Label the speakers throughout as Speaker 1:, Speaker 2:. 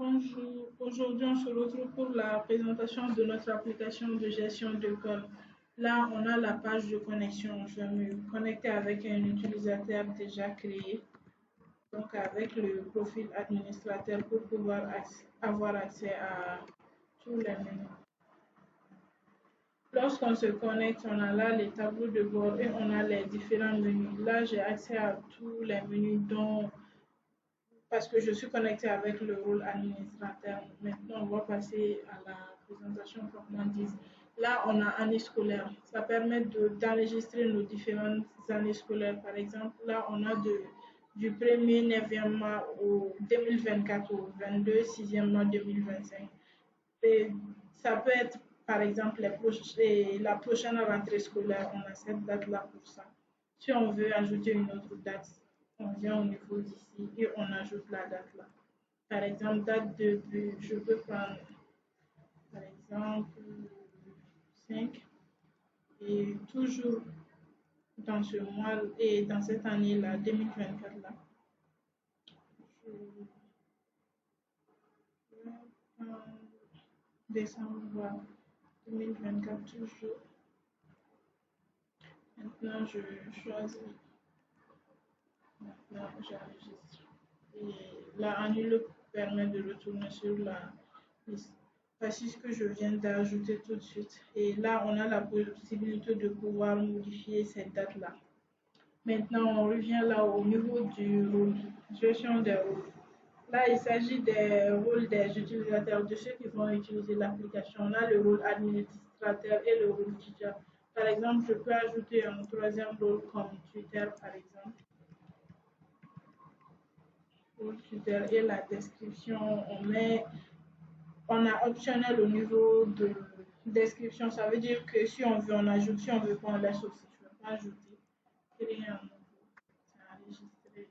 Speaker 1: Bonjour, aujourd'hui on se retrouve pour la présentation de notre application de gestion de code. Là, on a la page de connexion. Je vais me connecter avec un utilisateur déjà créé, donc avec le profil administrateur pour pouvoir avoir accès à tous les menus. Lorsqu'on se connecte, on a là les tableaux de bord et on a les différents menus. Là, j'ai accès à tous les menus dont parce que je suis connectée avec le rôle administrateur. Maintenant, on va passer à la présentation proprement dite. Là, on a année scolaire. Ça permet d'enregistrer nos différentes années scolaires. Par exemple, là, on a du 1er 9e mois au 2024 au 22 6e mois 2025. Et ça peut être, par exemple, la prochaine rentrée scolaire. On a cette date-là pour ça. Si on veut ajouter une autre date, on vient au niveau d'ici et on ajoute la date là. Par exemple, date de début, je peux prendre par exemple 5 et toujours dans ce mois et dans cette année-là, 2024 là, je vais prendre décembre 2024 toujours. Maintenant, je choisis. Maintenant, j'enregistre. Et là, annuler permet de retourner sur la liste. Voici ce que je viens d'ajouter tout de suite. Et là, on a la possibilité de pouvoir modifier cette date-là. Maintenant, on revient là au niveau du rôle, gestion des rôles. Là, il s'agit des rôles des utilisateurs, de ceux qui vont utiliser l'application. On a le rôle administrateur et le rôle teacher. Par exemple, je peux ajouter un troisième rôle comme Twitter, par exemple. Rôle tuteur et la description, on a optionnel au niveau de description. Ça veut dire que si on veut, on ajoute. Si on veut pas, on laisse aussi. Je ne vais pas ajouter. Créer un nouveau. C'est enregistré.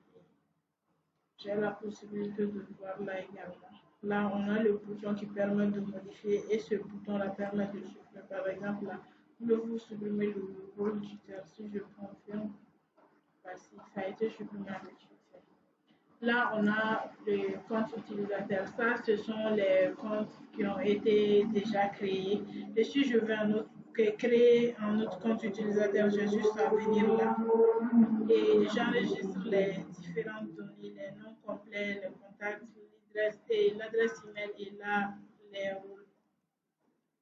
Speaker 1: J'ai la possibilité de voir là également. Là, on a le bouton qui permet de modifier et ce bouton-là permet de supprimer. Par exemple, là, pouvez-vous supprimer le rôle tuteur si je confirme. Voici, ça a été supprimé avec succès. Là, on a les comptes utilisateurs. Ça, ce sont les comptes qui ont été déjà créés. Et si je veux créer un autre compte utilisateur, j'ai juste à venir là et j'enregistre les différentes données, les noms complets, les contacts, l'adresse email et là, les rôles.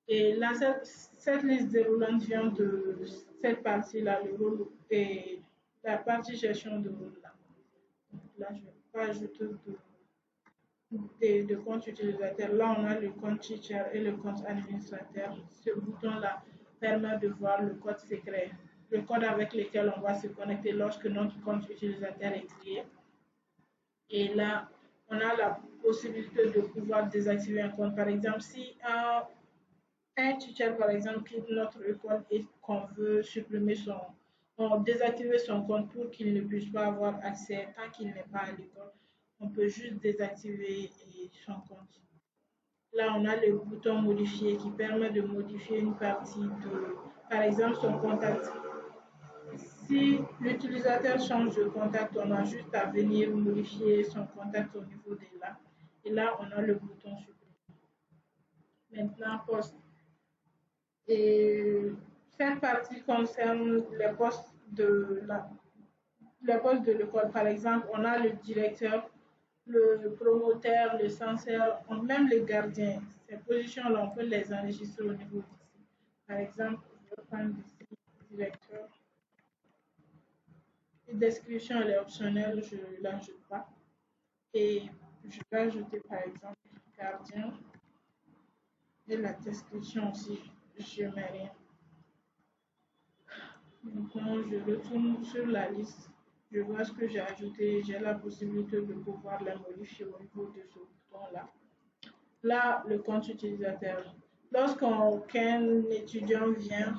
Speaker 1: Et là, cette liste déroulante vient de cette partie-là, le rôle et la partie gestion de rôle là. Là, je ne vais pas ajouter de compte utilisateur. Là, on a le compte teacher et le compte administrateur. Ce bouton-là permet de voir le code secret, le code avec lequel on va se connecter lorsque notre compte utilisateur est créé. Et là, on a la possibilité de pouvoir désactiver un compte. Par exemple, si un teacher, par exemple, quitte notre école et qu'on veut supprimer désactiver son compte pour qu'il ne puisse pas avoir accès tant qu'il n'est pas à l'école, on peut juste désactiver son compte. Là, on a le bouton modifier qui permet de modifier une partie de, par exemple, son contact. Si l'utilisateur change de contact, on a juste à venir modifier son contact au niveau de là. Et là, on a le bouton supprimer. Maintenant, poste. Et cette partie concerne les postes de l'école. Par exemple, on a le directeur, le promoteur, le censeur, même les gardiens. Ces positions-là, on peut les enregistrer au niveau d'ici. Par exemple, je vais prendre ici directeur. La description elle est optionnelle, je ne l'ajoute pas. Et je vais ajouter par exemple gardien. Et la description aussi, je ne mets rien. Maintenant, je retourne sur la liste. Je vois ce que j'ai ajouté. J'ai la possibilité de pouvoir la modifier au niveau de ce bouton-là. Là, le compte utilisateur. Lorsqu'un étudiant vient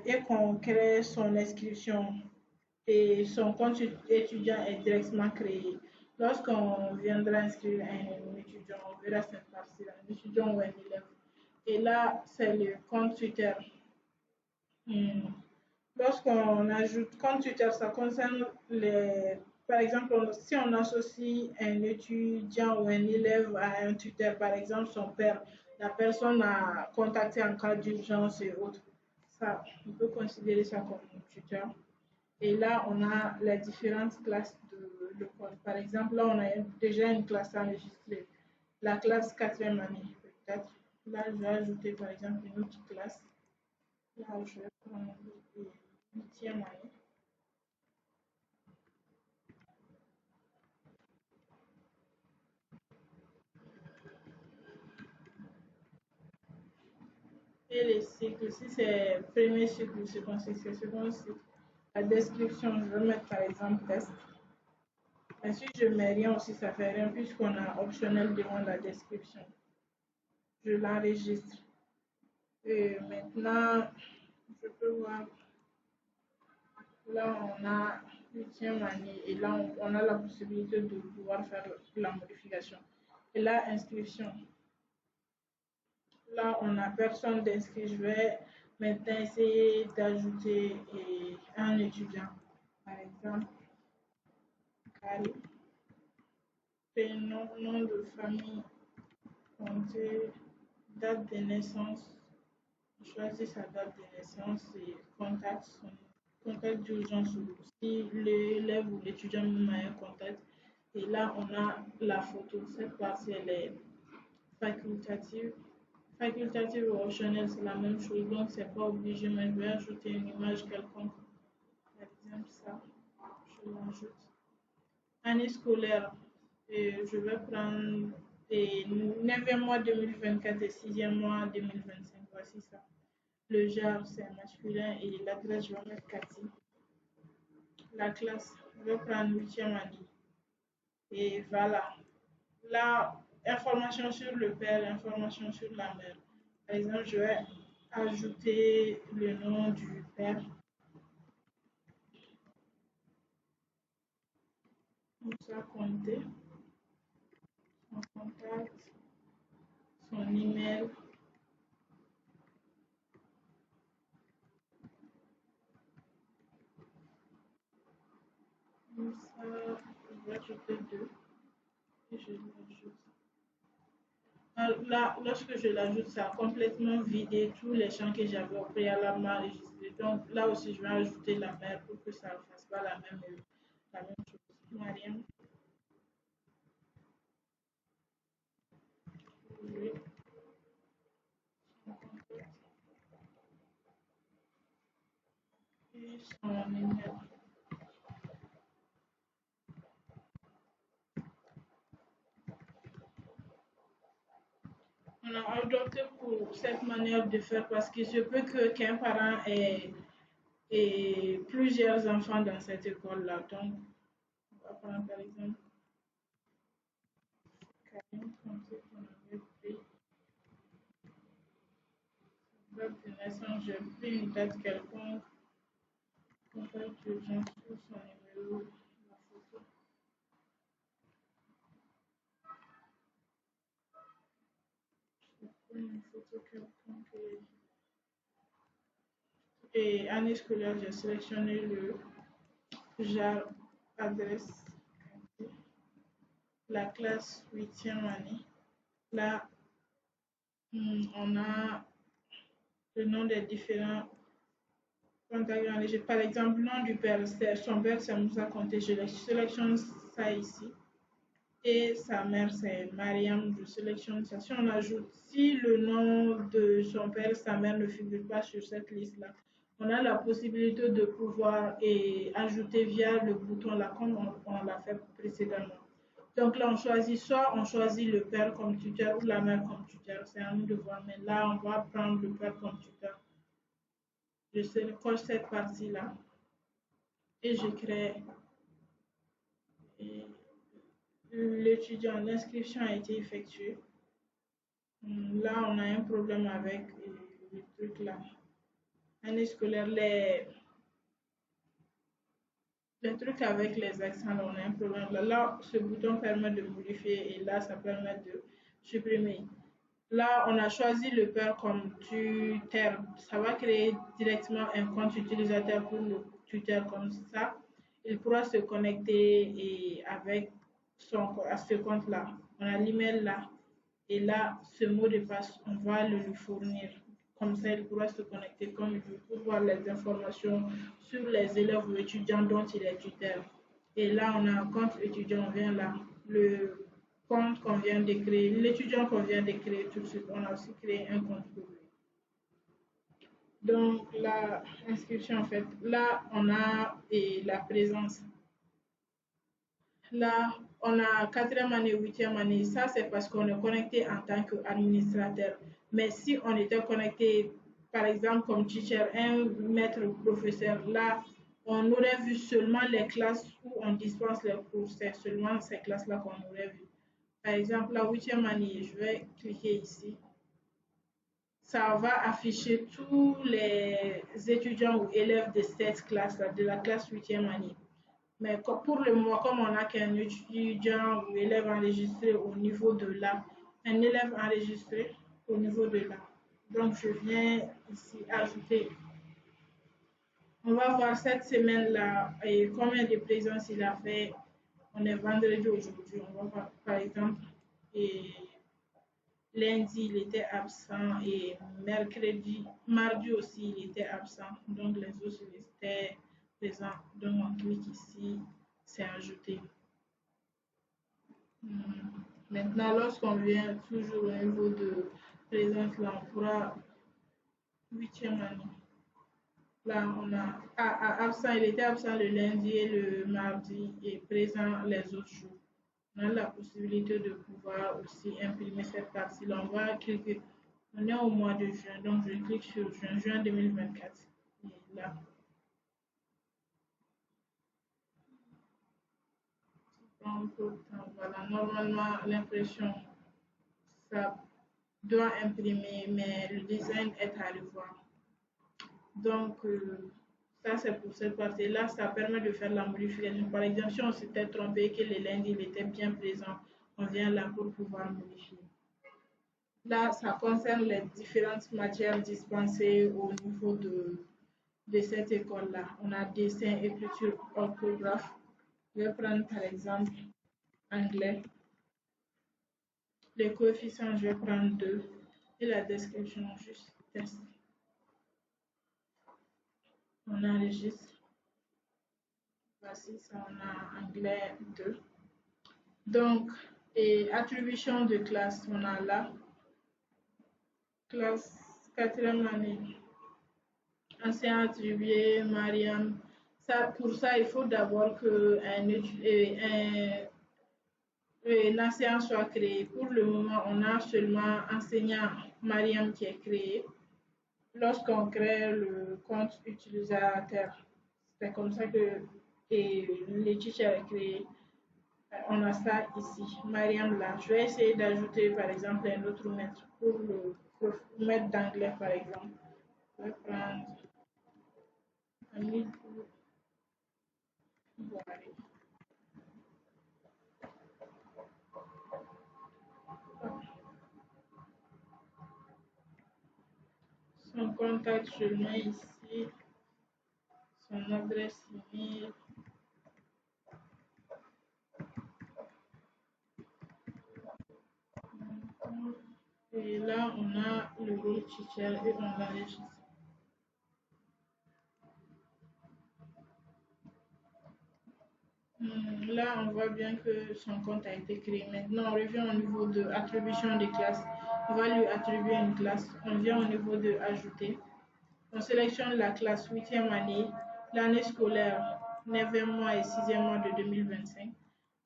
Speaker 1: et qu'on crée son inscription et son compte étudiant est directement créé, lorsqu'on viendra inscrire un étudiant, on verra cette partie-là, un étudiant ou un élève. Et là, c'est le compte Twitter. Lorsqu'on ajoute compte Twitter, ça concerne Par exemple, si on associe un étudiant ou un élève à un tuteur, par exemple son père, la personne a contacté en cas d'urgence et autres, ça, on peut considérer ça comme un tuteur. Et là, on a les différentes classes de l'école. Par exemple, là, on a déjà une classe enregistrée. La classe quatrième année, peut-être. Là, je vais ajouter, par exemple, une autre classe. Là, je vais prendre huitième année. Et les cycles, si c'est premier cycle, second cycle, c'est second cycle. La description, je vais mettre par exemple test. Mais si je ne mets rien aussi, ça fait rien puisqu'on a optionnel devant la description. Je l'enregistre. Et maintenant, je peux voir, là on a huitième année et là on a la possibilité de pouvoir faire la modification. Et là, inscription. Là, on n'a personne d'inscrit. Je vais maintenant essayer d'ajouter un étudiant. Par exemple, Karim, prénom, nom de famille, compter, date de naissance. On choisit sa date de naissance et contact, son contact d'urgence si l'élève ou l'étudiant même a un contact. Et là, on a la photo. Cette partie, elle est facultative. Facultative ou optionnel, c'est la même chose, donc c'est pas obligé, mais je vais ajouter une image quelconque. Par exemple, ça, je l'ajoute. Année scolaire, et je vais prendre 9e mois 2024 et 6e mois 2025. Voici ça. Le genre, c'est masculin et l'adresse, je vais mettre Cathy. La classe, je vais prendre 8e année. Et voilà. Là, information sur le père, information sur la mère. Par exemple, je vais ajouter le nom du père. Moussa Conté, son contact, son email. Moussa, je vais ajouter deux et je l'ajoute. Là, lorsque je l'ajoute, ça a complètement vidé tous les champs que j'avais au préalable enregistrés. Donc là aussi, je vais ajouter la mère pour que ça ne fasse pas la même chose. Mariam, oui, son contact et son email. On a adopté pour cette manière de faire parce qu'il se peut qu'un parent ait plusieurs enfants dans cette école-là. Donc, on va prendre par exemple Karim, comme c'est qu'on avait pris date de naissance, j'ai pris une date quelconque, contact d'urgence sur son numéro, la photo. Je prends une photo quelconque et année scolaire, j'ai sélectionné le genre adresse, la classe huitième année. Là, on a le nom des différents contacts. Par exemple, le nom du père, son père, c'est Moussa Conté. Je sélectionne ça ici. Et sa mère, c'est Mariam. Je sélectionne ça. Si on ajoute, si le nom de son père, sa mère ne figure pas sur cette liste-là, on a la possibilité de pouvoir ajouter via le bouton là, comme on l'a fait précédemment. Donc là, on choisit soit on choisit le père comme tuteur ou la mère comme tuteur. C'est à nous de voir. Mais là, on va prendre le père comme tuteur. Je sélectionne cette partie-là et je crée l'étudiant. L'inscription a été effectuée. Là, on a un problème avec les trucs là. Année scolaire, les trucs avec les accents, là, on a un problème. Là, ce bouton permet de modifier et là, ça permet de supprimer. Là, on a choisi le père comme tuteur. Ça va créer directement un compte utilisateur pour le tuteur comme ça. il pourra se connecter et avec à ce compte-là. On a l'email là. Et là, ce mot de passe, on va le lui fournir. Comme ça, il pourra se connecter comme il veut pour voir les informations sur les élèves ou étudiants dont il est tuteur. Et là, on a un compte étudiant, on vient là. Le compte qu'on vient de créer, l'étudiant qu'on vient de créer tout de suite, on a aussi créé un compte pour lui. Donc, la inscription, en fait, là, on a et la présence. Là, on a quatrième année, huitième année. Ça, c'est parce qu'on est connecté en tant qu'administrateur. Mais si on était connecté, par exemple, comme teacher, un maître professeur, là, on aurait vu seulement les classes où on dispense les cours. C'est seulement ces classes-là qu'on aurait vu. Par exemple, la huitième année, je vais cliquer ici. Ça va afficher tous les étudiants ou élèves de cette classe-là, de la classe huitième année. Mais pour le moment, comme on n'a qu'un étudiant ou élève enregistré au niveau de là, un élève enregistré au niveau de là. Donc, je viens ici ajouter. On va voir cette semaine-là et combien de présences il a fait. On est vendredi aujourd'hui. On va voir, par exemple, et lundi, il était absent et mercredi, mardi aussi, il était absent. Donc, les autres étaient présents. Donc, on clique ici, c'est ajouté. Maintenant, lorsqu'on vient toujours au niveau de présence, là, on pourra huitième année. Là, on a absent, il était absent le lundi et le mardi et présent les autres jours. On a la possibilité de pouvoir aussi imprimer cette partie-là. On va cliquer. On est au mois de juin, donc je clique sur juin 2024. Et là, ça prend un peu de temps. Voilà, normalement, l'impression, ça doit imprimer, mais le design est à revoir. Donc, ça, c'est pour cette partie-là. Ça permet de faire la modification. Par exemple, si on s'était trompé que le lundi, il était bien présent, on vient là pour pouvoir modifier. Là, ça concerne les différentes matières dispensées au niveau de cette école-là. On a dessin, écriture, orthographe. Je vais prendre par exemple anglais. Les coefficients, je vais prendre 2. Et la description, juste test. On enregistre. Voici, ça, on a anglais 2. Donc, et attribution de classe, on a là. Classe quatrième année. Ancien attribué, Mariam. Ça, pour ça, il faut d'abord qu'un enseignant soit créé. Pour le moment, on a seulement enseignant Mariam qui est créé. Lorsqu'on crée le compte utilisateur, c'est comme ça que le teacher est créé. On a ça ici, Mariam là. Je vais essayer d'ajouter par exemple un autre maître pour le maître d'anglais par exemple. Je vais prendre Ami Boiré. Son contact, je le mets ici. Son adresse email. Et là, on a le rôle teacher et on l'enregistre. Là, on voit bien que son compte a été créé. Maintenant, on revient au niveau de attribution des classes. On va lui attribuer une classe. On vient au niveau de ajouter. On sélectionne la classe huitième année, l'année scolaire 9e mois et 6e mois de 2025.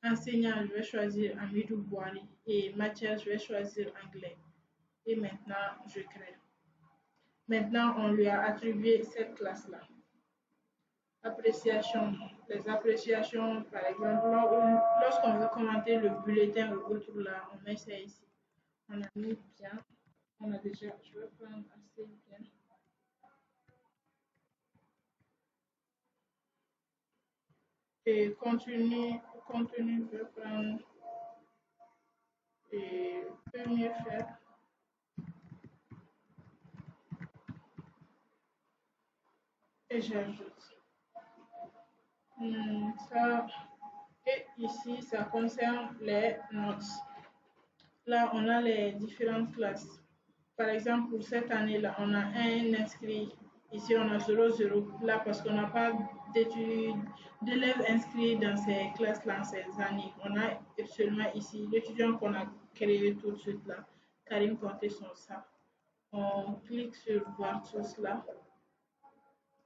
Speaker 1: Enseignant, je vais choisir Amidou Boari et matière, je vais choisir anglais. Et maintenant, je crée. Maintenant, on lui a attribué cette classe-là. Appréciation. Les appréciations, par exemple, lorsqu'on veut commenter le bulletin ou autre là, on met ça ici. On a mis bien. On a déjà, je vais prendre assez bien. Et contenu, je vais prendre et peut mieux faire. Et j'ajoute. Ça, et ici, ça concerne les notes. Là, on a les différentes classes. Par exemple, pour cette année-là, on a un inscrit. Ici, on a 0, 0. Là, parce qu'on n'a pas d'élèves inscrits dans ces classes-là, ces années. On a seulement ici l'étudiant qu'on a créé tout de suite là. Karim Conté son ça. On clique sur voir tout cela.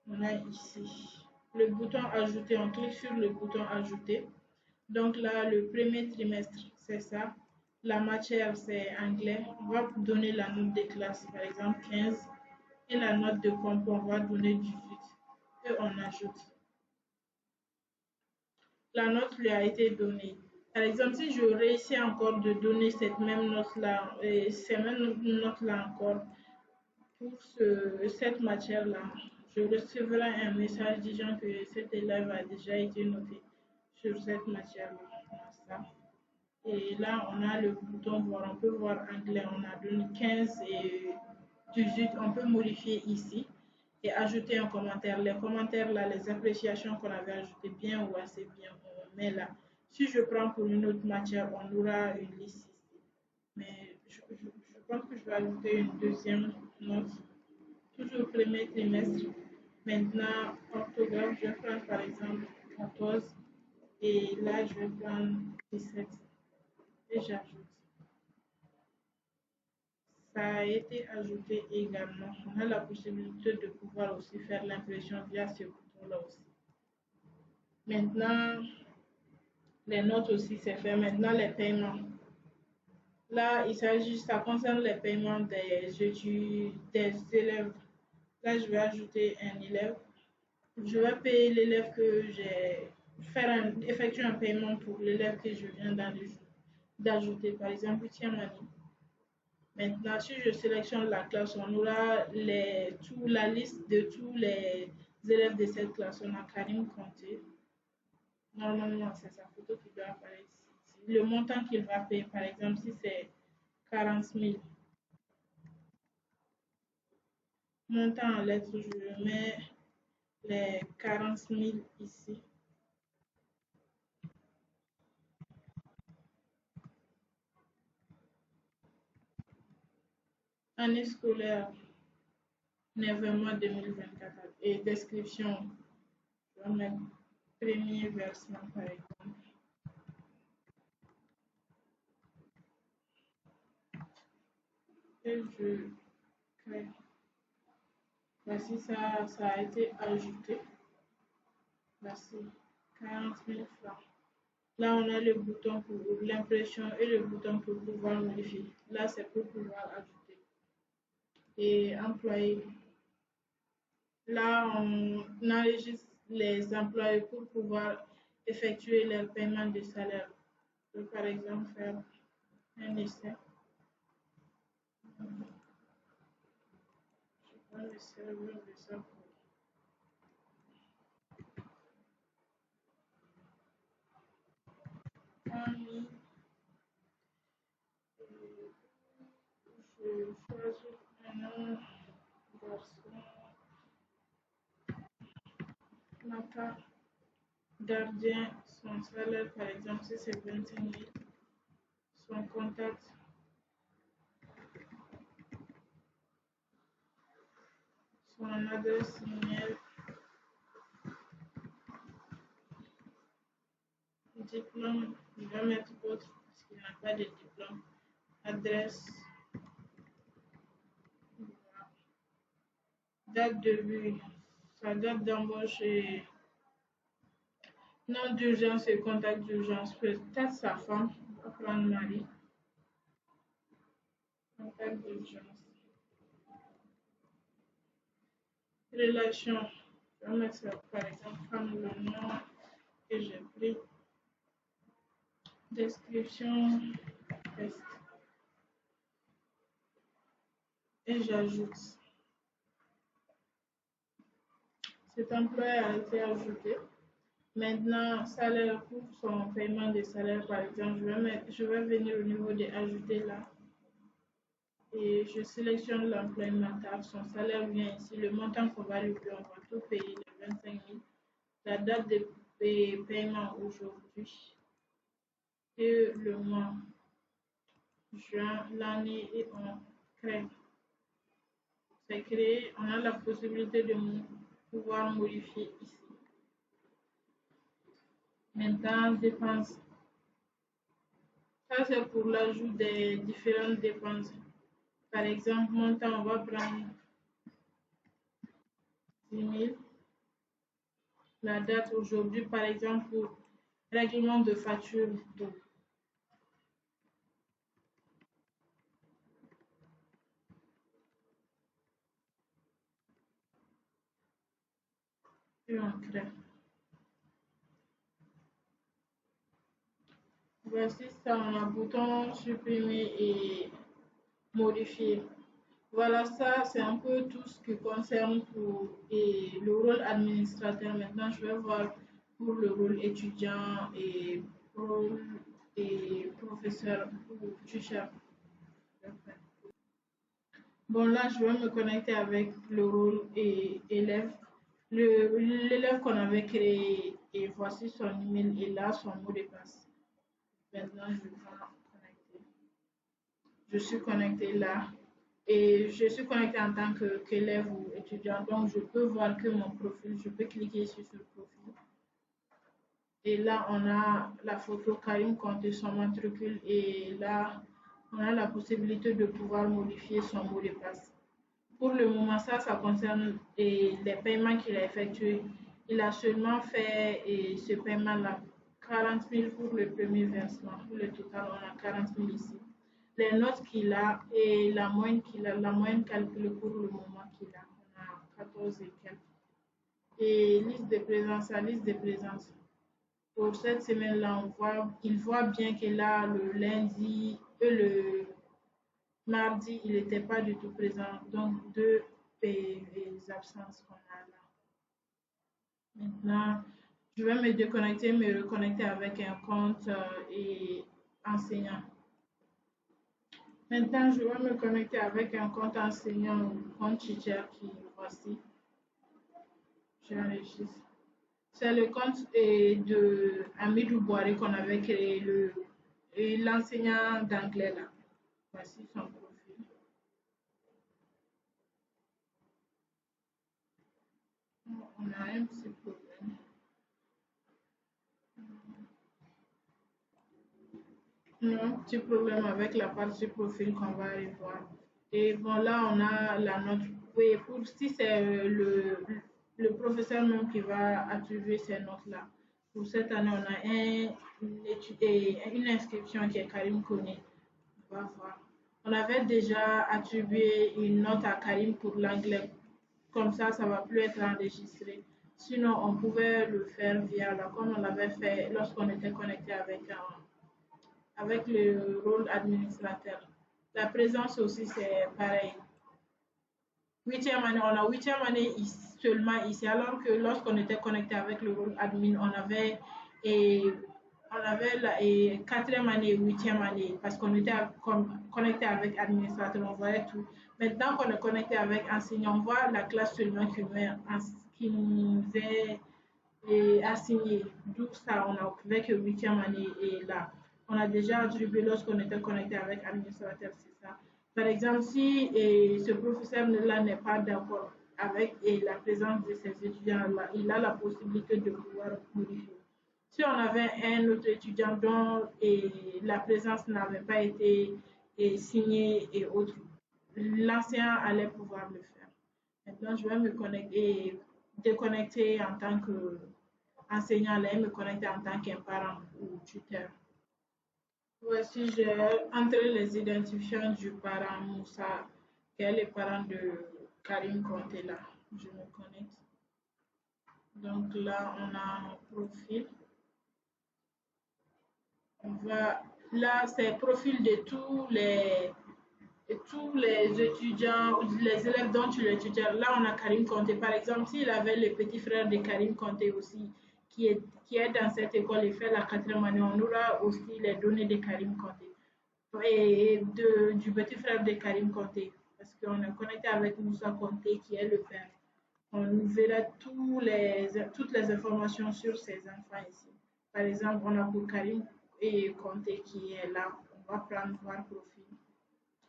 Speaker 1: On a ici le bouton ajouter. On clique sur le bouton ajouter. Donc là, le premier trimestre, c'est ça. La matière, c'est anglais. On va donner la note de classe, par exemple 15. Et la note de compo, on va donner 18. Et on ajoute. La note lui a été donnée. Par exemple, si je réussis encore de donner cette même note-là, ces mêmes notes-là encore, pour cette matière-là, je recevrai un message disant que cet élève a déjà été noté sur cette matière-là. Et là, on a le bouton voir, on peut voir anglais, on a donné 15 et 18, on peut modifier ici et ajouter un commentaire. Les commentaires là, les appréciations qu'on avait ajoutées bien ou assez bien, on met là. Si je prends pour une autre matière, on aura une liste ici. Mais je pense que je vais ajouter une deuxième note, toujours au premier trimestre. Maintenant, orthographe, je vais prendre par exemple 14 et là, je vais prendre 17 et j'ajoute. Ça a été ajouté également. On a la possibilité de pouvoir aussi faire l'impression via ce bouton-là aussi. Maintenant, les notes aussi, c'est fait. Maintenant, les paiements. Là, il s'agit, ça concerne les paiements des études, des élèves. Là, je vais ajouter un élève. Je vais payer l'élève que j'ai, effectuer un paiement pour l'élève que je viens d'ajouter. Par exemple, 8e année. Maintenant, si je sélectionne la classe, on aura la liste de tous les élèves de cette classe. On a Karim Conté. Normalement, c'est sa photo qui doit apparaître ici. Le montant qu'il va payer, par exemple, si c'est 40 000. Montant en lettres, je mets les 40 000 ici. Année scolaire, 9e mois 2024. Et description, je vais mettre premier versement, par exemple. Et je crée. Voici, ça a été ajouté. Voici, 40 000 francs. Là, on a le bouton pour l'impression et le bouton pour pouvoir modifier. Là, c'est pour pouvoir ajouter. Et employé. Là, on enregistre les employés pour pouvoir effectuer leur paiement de salaire. Je peux par exemple faire un essai. Je vais le serveur de ça pour en ligne. Je choisis un nom, garçon, Nata, gardien, son salaire par exemple, si c'est 25 000, son contact, son adresse email, diplôme, je vais mettre autre parce qu'il n'a pas de diplôme, adresse, date de vue, sa date d'embauche et nom d'urgence et contact d'urgence. Peut-être sa femme, on va prendre Marie, contact d'urgence. Relation, je vais mettre ça, par exemple, prendre le nom que j'ai pris. Description, test. Et j'ajoute. Cet employé a été ajouté. Maintenant, salaire pour son paiement de salaire, par exemple, je vais venir au niveau de ajouter là. Et je sélectionne l'employé, son salaire vient ici, le montant qu'on va lui payer, on va tout payer, les 25 000. La date paiement aujourd'hui et le mois juin, l'année et on crée. C'est créé, on a la possibilité de pouvoir modifier ici. Maintenant, dépenses. Ça, c'est pour l'ajout des différentes dépenses. Par exemple, montant, on va prendre 10 000. La date aujourd'hui, par exemple, pour règlement de facture d'eau. Et on crée. Voici ça, on a bouton supprimer et modifier. Voilà, ça, c'est un peu tout ce qui concerne le rôle administrateur. Maintenant, je vais voir pour le rôle étudiant et rôle et professeur ou teacher. Bon, là, je vais me connecter avec le rôle et élève. L'élève qu'on avait créé, et voici son email et là, son mot de passe. Maintenant, je vais connecter. Je suis connectée là et je suis connectée en tant qu'élève ou étudiant. Donc, je peux voir que mon profil, je peux cliquer sur ce profil. Et là, on a la photo Karim Conté, son matricule. Et là, on a la possibilité de pouvoir modifier son mot de passe. Pour le moment, ça concerne les paiements qu'il a effectués. Il a seulement fait ce paiement-là, 40 000 pour le premier versement. Pour le total, on a 40 000 ici. Les notes qu'il a et la moyenne calculée pour le moment qu'il a, on a 14 et quelques. Et sa liste de présence. Pour cette semaine-là, il voit bien que là, le lundi et le mardi, il n'était pas du tout présent. Donc, deux absences qu'on a là. Maintenant, je vais me déconnecter, me reconnecter avec un compte et enseignant. Maintenant, je vais me connecter avec un compte enseignant ou compte teacher qui voici. J'enregistre. C'est le compte de Amidou Boiré qu'on avait créé, l'enseignant d'anglais là. Voici son profil. On a un petit problème. Un petit problème avec la partie profil qu'on va aller voir. Et bon, là, on a la note. Oui, si c'est le professeur même qui va attribuer ces notes-là. Pour cette année, on a une inscription qui est Karim Kone. On va voir. On avait déjà attribué une note à Karim pour l'anglais. Comme ça ne va plus être enregistré. Sinon, on pouvait le faire via là, comme on l'avait fait lorsqu'on était connecté avec le rôle administrateur. La présence aussi, c'est pareil. Huitième année, on a huitième année seulement ici, alors que lorsqu'on était connecté avec le rôle admin, on avait la quatrième année et huitième année, parce qu'on était connecté avec administrateur, on voyait tout. Maintenant qu'on est connecté avec enseignant, on voit la classe seulement qui nous est assigné. D'où ça, on a occupé que huitième année et là. On a déjà attribué lorsqu'on était connecté avec administrateur, c'est ça. Par exemple, si ce professeur-là n'est pas d'accord avec la présence de ces étudiants-là, il a la possibilité de pouvoir modifier. Si on avait un autre étudiant dont la présence n'avait pas été signée et autres, l'enseignant allait pouvoir le faire. Maintenant, je vais me connecter, déconnecter en tant qu'enseignant et me connecter en tant qu'un parent ou tuteur. Voici, j'ai entré les identifiants du parent Moussa, qui est le parent de Karim Conté là. Je me connecte. Donc là, on a un profil. Là, c'est le profil de tous les étudiants, les élèves dont tu es tuteur. Là, on a Karim Conté. Par exemple, s'il avait le petit frère de Karim Conté aussi, qui est dans cette école et fait la quatrième année, on aura aussi les données de Karim Conté et du petit frère de Karim Conté, parce qu'on est connecté avec Moussa Conté, qui est le père. on verra toutes les informations sur ces enfants ici. Par exemple, on a pour Karim et Conté qui est là. On va prendre voir profil.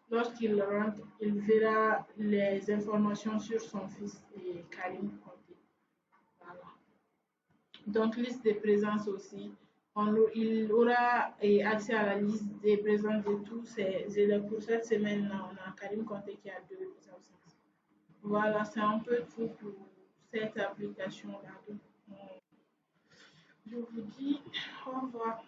Speaker 1: Lorsqu'il rentre, il verra les informations sur son fils et Karim Conté. Voilà. Donc, liste de présence aussi. Il aura accès à la liste des présences de tous ces élèves. Pour cette semaine-là, on a Karim Conté qui a 2 absences. Voilà, c'est un peu tout pour cette application-là. Donc, je vous dis au revoir.